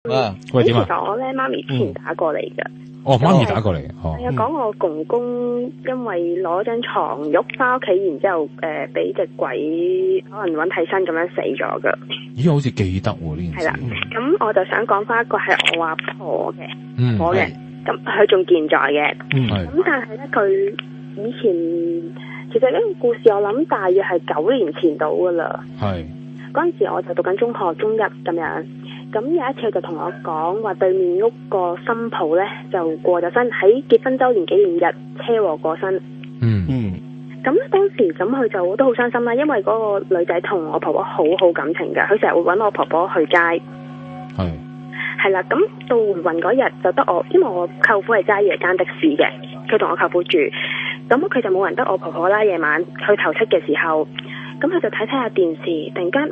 啊，喂，點啊？其實我咧媽咪之前打過嚟㗎。哦，媽咪打過嚟。哦。係啊，講我公公因為攞張床褥翻屋企，然之後俾隻鬼可能揾替身咁樣死咗㗎。咦，好似記得喎呢件事。係啦，咁我就想講翻一個係我阿婆嘅，婆嘅，係咁佢仲健在嘅。係。咁但係咧，佢以前其實呢個故事我諗大約係9年前到㗎啦。係。嗰陣時我就讀緊中學中一咁樣。咁有一次佢就同我講話，對面屋個新抱咧就過咗身，喺結婚周年紀念日車禍過身。咁當時咁佢就都好傷心啦，因為嗰個女仔同我婆婆好好感情㗎，佢成日會揾我婆婆去街。係啦，咁到回魂嗰日就得我，因為我舅父係揸夜間的士嘅，佢同我舅父住，咁佢就冇人得我婆婆啦。夜晚去頭七嘅時候，咁佢就睇下電視，突然間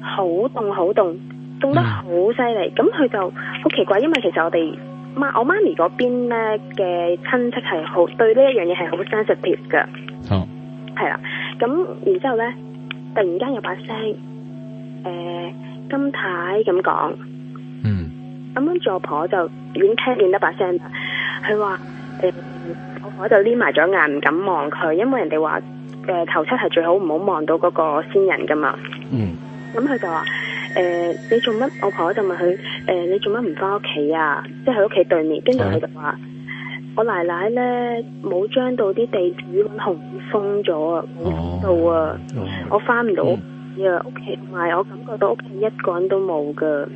好凍好凍。凍得好犀利，咁佢就好奇怪，因為其實我媽咪嗰邊咧嘅親戚係好對呢一樣嘢係好 sensitive 㗎。係啦，咁然之後咧，突然間有把聲，金太咁講，咁跟住我婆就已經聽見得把聲啦。佢話我婆就黏埋咗眼，唔敢望佢，因為人哋話頭七係最好唔好望到嗰個先人噶嘛。咁佢就話。你做乜？我婆婆就問佢，你做乜唔翻屋企啊？即係喺屋企對面，跟住佢就話，我奶奶咧冇將到啲地主揾紅封咗啊，冇到啊，我翻唔到屋企啊，屋企同埋我感覺到屋企一個人都冇噶。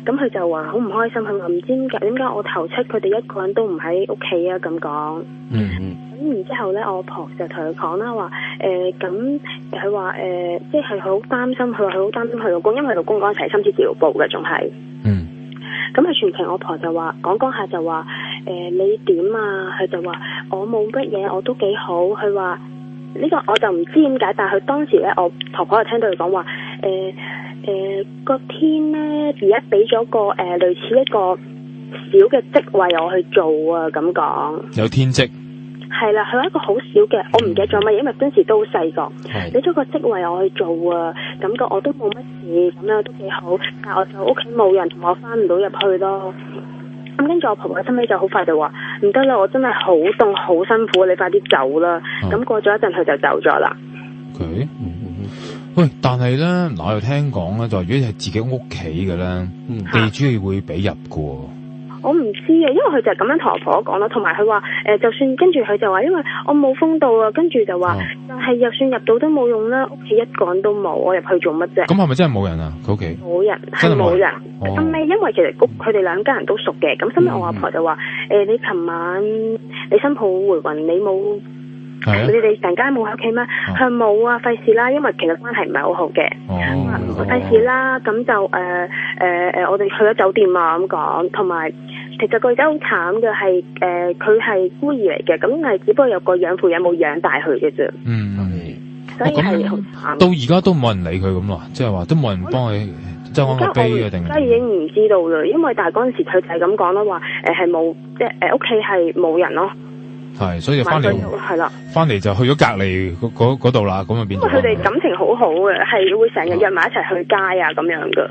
咁佢就話好唔開心，佢話唔知點解我頭七佢哋一個人都唔喺屋企啊咁講。咁然之後咧，我婆就同佢講啦，話咁佢話即係好擔心，佢話佢好擔心佢老公，因為佢老公嗰陣時係深切治療部嘅，仲係。咁佢全程我婆就話講下就話你點啊？佢就話我冇乜嘢，我都幾好。佢話呢個我就唔知點解，但係佢當時咧，我婆婆就聽到佢講話個天咧而家俾咗個類似一個小嘅職位我去做啊，咁講。有天職。係啦，佢係一個好少嘅，我唔記得咗乜嘢，因為嗰陣時都好細個。俾咗個職位我去做啊，感覺我都冇乜事，咁樣都幾好。但係我就屋企冇人，同我翻唔到入去咯。咁跟住我婆婆心尾就好快就話唔得啦，我真係好凍好辛苦，你快啲走啦。咁過咗一陣佢就走咗啦。喂，但係咧，嗱我又聽講咧，就如果係自己屋企嘅咧，地主係會俾入嘅。我唔知啊，因為佢就係咁樣同我婆婆講咯，同埋佢話就算跟住佢就話，因為我冇封到啊，跟住就話，但係就算入到都冇用啦，屋企一個人都冇，我入去做乜啫？咁係咪真係冇人啊？佢屋企冇人，係冇人。後尾因為其實佢哋兩家人都熟嘅，咁後尾我阿婆就話你琴晚你新抱回魂，你冇？你哋成家冇喺屋企咩？佢冇啊，費事啦，因為其實關係唔係好好嘅。費事啦，咁就我哋去咗酒店啊咁講，同埋其實個而家好慘嘅係佢係孤兒嚟嘅，咁係只不過有個養父養母養大佢嘅啫。所以係好慘。到而家都冇人理佢咁咯，即係話都冇人幫佢周安個碑啊定？而家已經唔知道啦，因為但係嗰陣時佢就係咁講啦，話係冇即係屋企係冇人咯。係，所以就翻嚟係啦，翻嚟就去咗隔離嗰度啦，咁就變咗。因為佢哋感情好好嘅，係會成日約埋一齊去街啊咁樣噶。